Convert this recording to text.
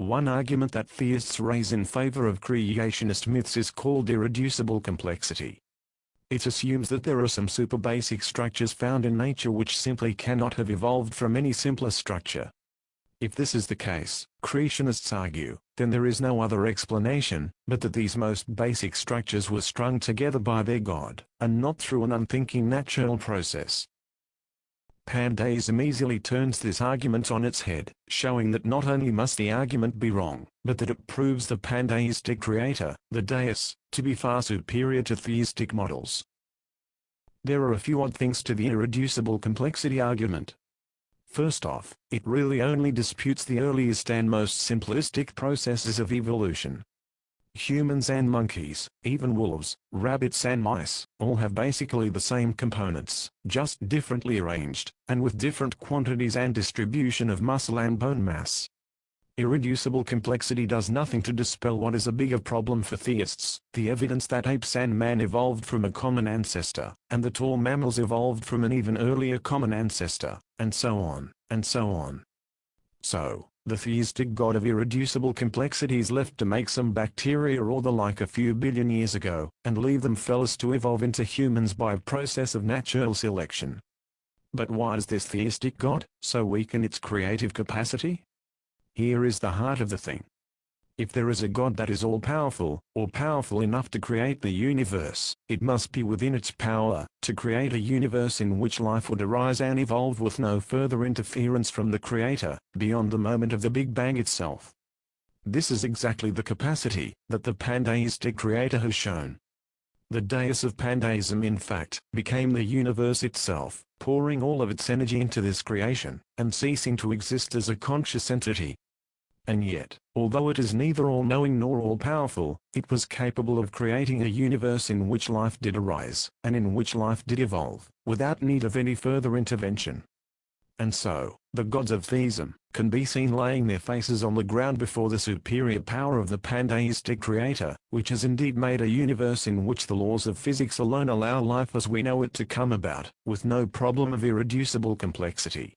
One argument that theists raise in favor of creationist myths is called irreducible complexity. It assumes that there are some super basic structures found in nature which simply cannot have evolved from any simpler structure. If this is the case, creationists argue, then there is no other explanation, but that these most basic structures were strung together by their God, and not through an unthinking natural process. Pandeism easily turns this argument on its head, showing that not only must the argument be wrong, but that it proves the pandeistic creator, the deus, to be far superior to theistic models. There are a few odd things to the irreducible complexity argument. First off, it really only disputes the earliest and most simplistic processes of evolution. Humans and monkeys, even wolves, rabbits and mice, all have basically the same components, just differently arranged, and with different quantities and distribution of muscle and bone mass. Irreducible complexity does nothing to dispel what is a bigger problem for theists, the evidence that apes and man evolved from a common ancestor, and that all mammals evolved from an even earlier common ancestor, and so on, and so on. So, the theistic god of irreducible complexity is left to make some bacteria or the like a few billion years ago, and leave them fellas to evolve into humans by a process of natural selection. But why is this theistic god so weak in its creative capacity? Here is the heart of the thing. If there is a God that is all-powerful, or powerful enough to create the universe, it must be within its power to create a universe in which life would arise and evolve with no further interference from the Creator, beyond the moment of the Big Bang itself. This is exactly the capacity that the pandeistic Creator has shown. The deus of pandeism in fact became the universe itself, pouring all of its energy into this creation, and ceasing to exist as a conscious entity. And yet, although it is neither all-knowing nor all-powerful, it was capable of creating a universe in which life did arise, and in which life did evolve, without need of any further intervention. And so, the gods of theism can be seen laying their faces on the ground before the superior power of the pandeistic Creator, which has indeed made a universe in which the laws of physics alone allow life as we know it to come about, with no problem of irreducible complexity.